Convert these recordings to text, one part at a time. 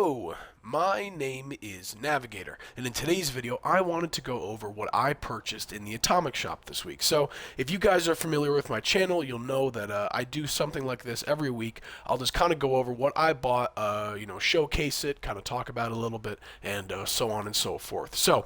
Hello, my name is Navigator, and in today's video I wanted to go over what I purchased in the Atomic Shop this week. So if you guys are familiar with my channel, you'll know that I do something like this every week. I'll just kind of go over what I bought, showcase it, kind of talk about it a little bit, and so on and so forth. So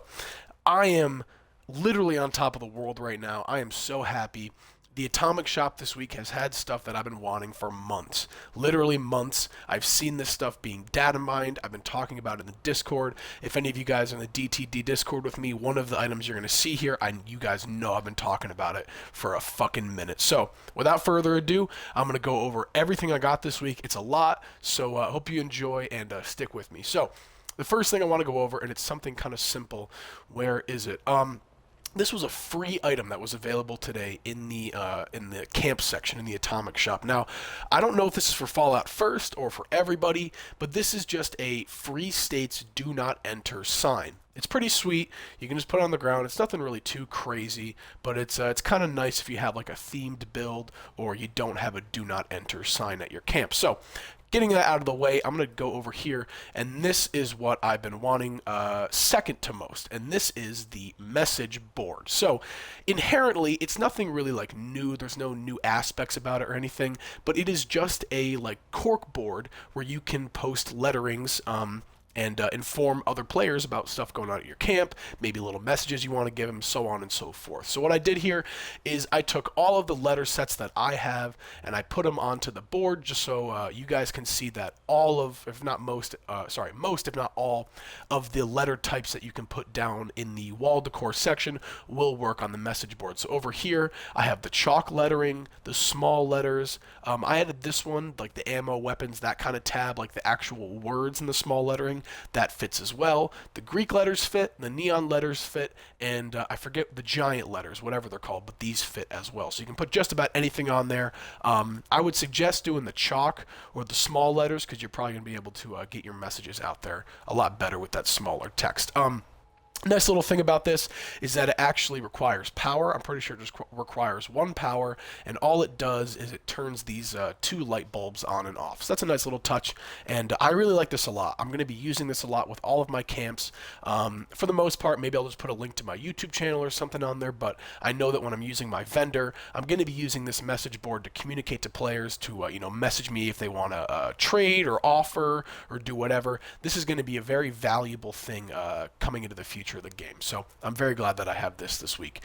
I am literally on top of the world right now. I am so happy. The Atomic Shop this week has had stuff that I've been wanting for months. Literally months. I've seen this stuff being data mined. I've been talking about it in the Discord. If any of you guys are in the DTD Discord with me, one of the items you're going to see here, you guys know I've been talking about it for a fucking minute. So, without further ado, I'm going to go over everything I got this week. It's a lot, so I hope you enjoy and stick with me. So, the first thing I want to go over, and it's something kind of simple. Where is it? This was a free item that was available today in the camp section in the Atomic Shop. Now, I don't know if this is for Fallout First or for everybody, but this is just a Free States Do Not Enter sign. It's pretty sweet. You can just put it on the ground. It's nothing really too crazy, but it's kind of nice if you have like a themed build or you don't have a Do Not Enter sign at your camp. So, getting that out of the way, I'm going to go over here, and this is what I've been wanting second to most, and this is the message board. So, inherently, it's nothing really like new. There's no new aspects about it or anything, but it is just a like cork board where you can post letterings, and inform other players about stuff going on at your camp, maybe little messages you want to give them, so on and so forth. So what I did here is I took all of the letter sets that I have and I put them onto the board just so you guys can see that all of, if not most, most if not all of the letter types that you can put down in the wall decor section will work on the message board. So over here I have the chalk lettering, the small letters. I added this one, like the ammo, weapons, that kind of tab, like the actual words in the small lettering. That fits as well. The Greek letters fit, the neon letters fit, and I forget the giant letters, whatever they're called, but these fit as well. So you can put just about anything on there. I would suggest doing the chalk or the small letters because you're probably going to be able to get your messages out there a lot better with that smaller text. Nice little thing about this is that it actually requires power. I'm pretty sure it just requires one power, and all it does is it turns these two light bulbs on and off. So that's a nice little touch, and I really like this a lot. I'm going to be using this a lot with all of my camps. For the most part, maybe I'll just put a link to my YouTube channel or something on there, but I know that when I'm using my vendor, I'm going to be using this message board to communicate to players to message me if they want to trade or offer or do whatever. This is going to be a very valuable thing coming into the future of the game. So I'm very glad that I have this week.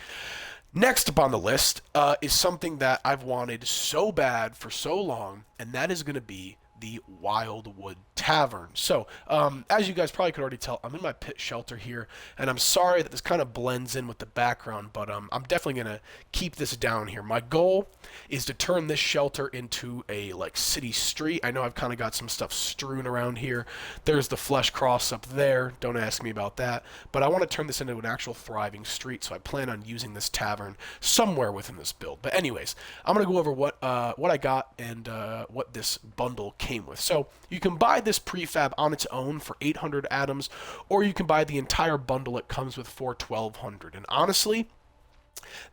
Next up on the list is something that I've wanted so bad for so long, and that is going to be the Wildwood Tavern. So, as you guys probably could already tell, I'm in my pit shelter here, and I'm sorry that this kind of blends in with the background, but I'm definitely going to keep this down here. My goal is to turn this shelter into a, like, city street. I know I've kind of got some stuff strewn around here. There's the Flesh Cross up there. Don't ask me about that. But I want to turn this into an actual thriving street, so I plan on using this tavern somewhere within this build. But anyways, I'm going to go over what I got and what this bundle came with. So you can buy this prefab on its own for 800 atoms, or you can buy the entire bundle it comes with for 1200. And honestly,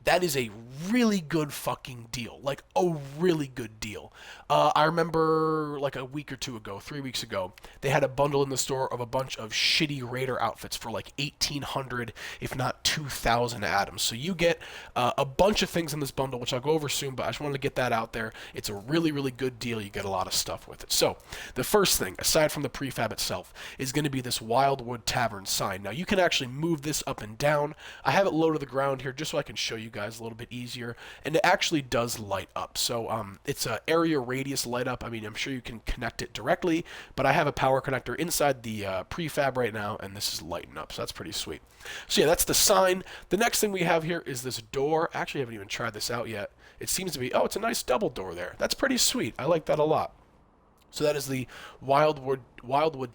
that is a really good fucking deal. Like, a really good deal. I remember, like, a week or two ago, 3 weeks ago, they had a bundle in the store of a bunch of shitty Raider outfits for, like, 1,800, if not 2,000 atoms. So you get a bunch of things in this bundle, which I'll go over soon, but I just wanted to get that out there. It's a really, really good deal. You get a lot of stuff with it. So, the first thing, aside from the prefab itself, is going to be this Wildwood Tavern sign. Now, you can actually move this up and down. I have it low to the ground here just so I can show you guys a little bit easier, and it actually does light up. So it's a area radius light up. I mean, I'm sure you can connect it directly, but I have a power connector inside the prefab right now, and this is lighting up, so that's pretty sweet. So yeah, that's the sign. The next thing we have here is this door. Actually, I haven't even tried this out yet. It seems to be, oh, it's a nice double door there. That's pretty sweet. I like that a lot. So that is the Wildwood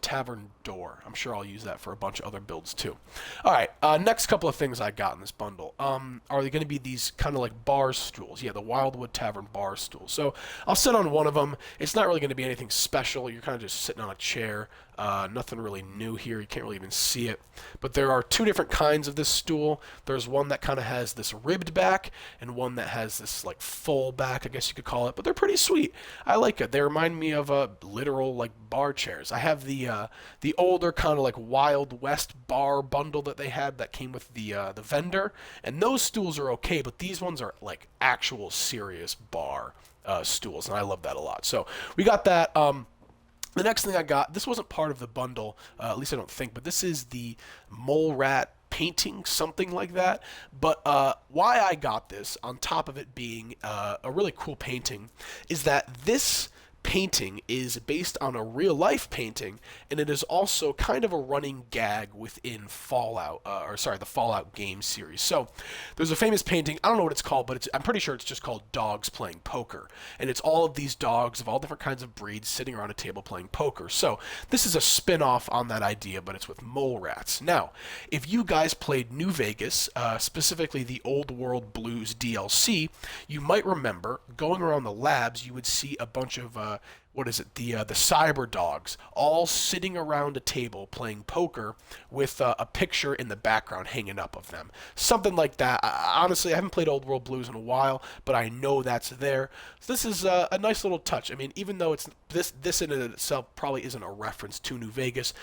Tavern door. I'm sure I'll use that for a bunch of other builds too. Alright, next couple of things I got in this bundle. Are they going to be these kind of like bar stools? Yeah, the Wildwood Tavern bar stool. So I'll sit on one of them. It's not really going to be anything special. You're kind of just sitting on a chair. Nothing really new here. You can't really even see it. But there are two different kinds of this stool. There's one that kind of has this ribbed back and one that has this like full back, I guess you could call it. But they're pretty sweet. I like it. They remind me of literal like bar chairs. I have the older kind of like Wild West bar bundle that they had that came with the vendor, and those stools are okay, but these ones are like actual serious bar stools, and I love that a lot. So we got that. The next thing I got, this wasn't part of the bundle, at least I don't think, but this is the mole rat painting, something like that. But why I got this, on top of it being a really cool painting, is that this painting is based on a real life painting, and it is also kind of a running gag within Fallout, the Fallout game series. So there's a famous painting, I don't know what it's called, but I'm pretty sure it's just called Dogs Playing Poker, and it's all of these dogs of all different kinds of breeds sitting around a table playing poker. So this is a spin-off on that idea, but it's with mole rats. Now, if you guys played New Vegas, specifically the Old World Blues DLC, you might remember going around the labs, you would see a bunch of the cyber dogs all sitting around a table playing poker with a picture in the background hanging up of them. Something like that. Honestly, I haven't played Old World Blues in a while, but I know that's there. So this is a nice little touch. I mean, even though it's this in and of itself probably isn't a reference to New Vegas,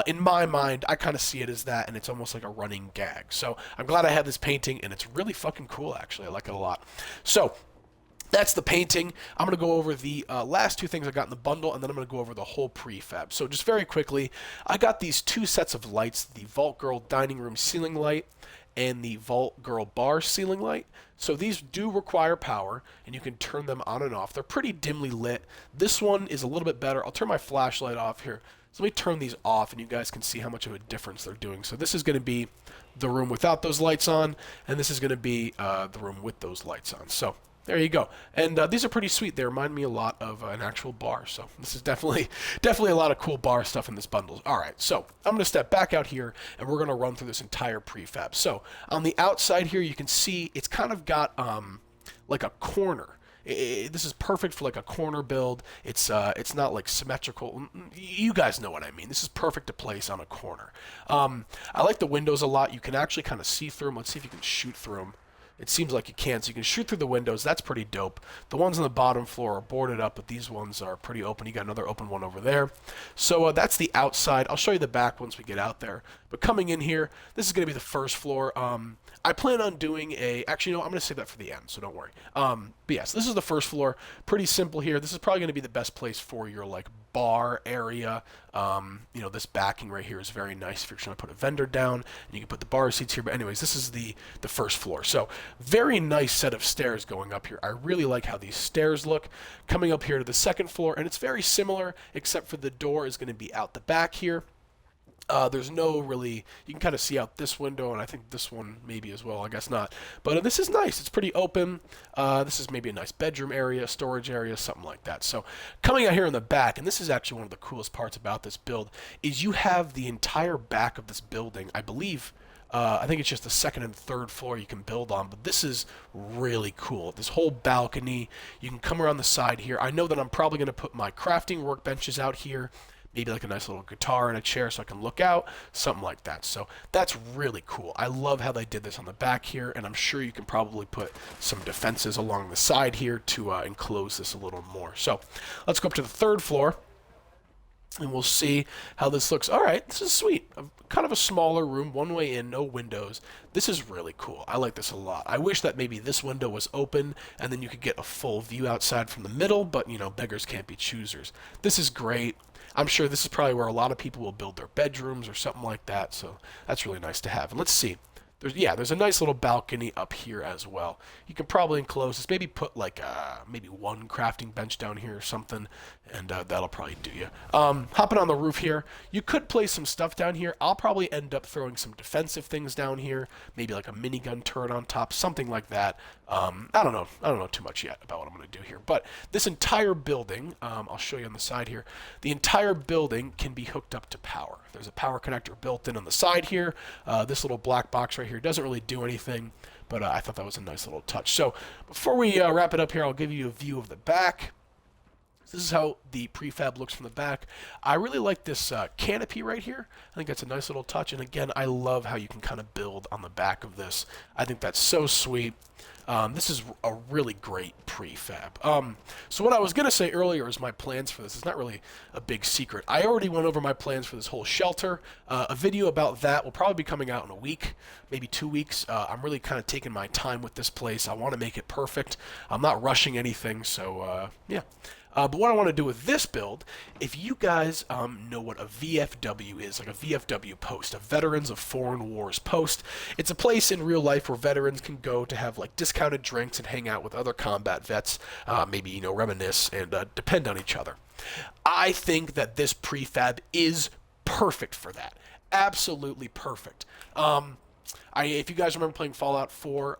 in my mind, I kind of see it as that, and it's almost like a running gag. So I'm glad I have this painting, and it's really fucking cool, actually. I like it a lot. So that's the painting. I'm going to go over the last two things I got in the bundle, and then I'm going to go over the whole prefab. So just very quickly, I got these two sets of lights, the Vault Girl dining room ceiling light and the Vault Girl bar ceiling light. So these do require power, and you can turn them on and off. They're pretty dimly lit. This one is a little bit better. I'll turn my flashlight off here. So let me turn these off, and you guys can see how much of a difference they're doing. So this is going to be the room without those lights on, and this is going to be the room with those lights on. So there you go. And these are pretty sweet. They remind me a lot of an actual bar. So this is definitely a lot of cool bar stuff in this bundle. All right, so I'm going to step back out here, and we're going to run through this entire prefab. So on the outside here, you can see it's kind of got like a corner. This is perfect for like a corner build. It's not like symmetrical. You guys know what I mean. This is perfect to place on a corner. I like the windows a lot. You can actually kind of see through them. Let's see if you can shoot through them. It seems like you can, so you can shoot through the windows. That's pretty dope. The ones on the bottom floor are boarded up, but these ones are pretty open. You got another open one over there. So that's the outside. I'll show you the back once we get out there. But coming in here, this is going to be the first floor. I plan on doing actually, no, I'm going to save that for the end, so don't worry. But yes, this is the first floor. Pretty simple here. This is probably going to be the best place for your like bar area. This backing right here is very nice if you're trying to put a vendor down, and you can put the bar seats here. But anyways, this is the first floor. So very nice set of stairs going up here. I really like how these stairs look. Coming up here to the second floor, and it's very similar, except for the door is going to be out the back here. There's no really, you can kind of see out this window, and I think this one maybe as well, I guess not. But this is nice. It's pretty open. This is maybe a nice bedroom area, storage area, something like that. So coming out here in the back, and this is actually one of the coolest parts about this build, is you have the entire back of this building, I believe. I think it's just the second and third floor you can build on, but this is really cool. This whole balcony, you can come around the side here. I know that I'm probably going to put my crafting workbenches out here. Maybe like a nice little guitar and a chair so I can look out, something like that. So that's really cool. I love how they did this on the back here, and I'm sure you can probably put some defenses along the side here to enclose this a little more. So let's go up to the third floor, and we'll see how this looks. All right, this is sweet. Kind of a smaller room, one way in, no windows. This is really cool. I like this a lot. I wish that maybe this window was open, and then you could get a full view outside from the middle, but, beggars can't be choosers. This is great. I'm sure this is probably where a lot of people will build their bedrooms or something like that, so that's really nice to have. And let's see. There's a nice little balcony up here as well. You can probably enclose this. Maybe put like maybe one crafting bench down here or something, and that'll probably do you. Hopping on the roof here, you could place some stuff down here. I'll probably end up throwing some defensive things down here, maybe like a minigun turret on top, something like that. I don't know too much yet about what I'm going to do here. But this entire building, I'll show you on the side here, the entire building can be hooked up to power. There's a power connector built in on the side here. This little black box right here doesn't really do anything, but I thought that was a nice little touch. So before we wrap it up here, I'll give you a view of the back. This is how the prefab looks from the back. I really like this canopy right here. I think that's a nice little touch. And again, I love how you can kind of build on the back of this. I think that's so sweet. This is a really great prefab. So what I was going to say earlier is my plans for this. It's not really a big secret. I already went over my plans for this whole shelter. A video about that will probably be coming out in a week, maybe 2 weeks. I'm really kind of taking my time with this place. I want to make it perfect. I'm not rushing anything, so yeah. But what I want to do with this build, if you guys know what a VFW is, like a VFW post, a Veterans of Foreign Wars post, it's a place in real life where veterans can go to have like discounted drinks and hang out with other combat vets, maybe, you know, reminisce and depend on each other. I think that this prefab is perfect for that. Absolutely perfect. If you guys remember playing Fallout 4,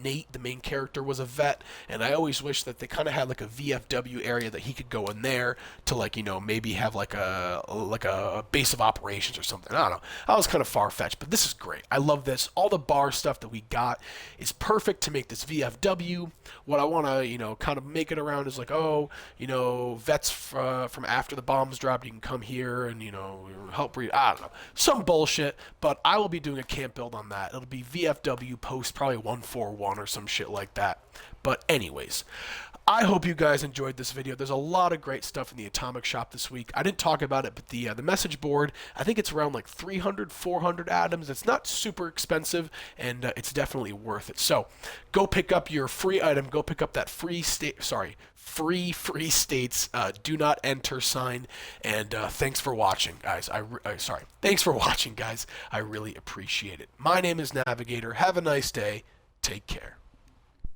Nate, the main character, was a vet, and I always wish that they kind of had like a VFW area that he could go in there to, like, you know, maybe have like a base of operations or something. I don't know. I was kind of far-fetched, but this is great. I love this. All the bar stuff that we got is perfect to make this VFW. What I want to, you know, kind of make it around is like, oh, you know, vets from after the bombs dropped, you can come here and, you know, help breed. I don't know. Some bullshit, but I will be doing a camp build on that. It'll be VFW post, probably 141 or some shit like that. But anyways, I hope you guys enjoyed this video. There's a lot of great stuff in the Atomic Shop this week. I didn't talk about it, but the message board, I think it's around like 300, 400 atoms. It's not super expensive, and it's definitely worth it. So go pick up your free item. Go pick up that free states do not enter sign. And thanks for watching, guys. Thanks for watching, guys. I really appreciate it. My name is Navigator. Have a nice day. Take care.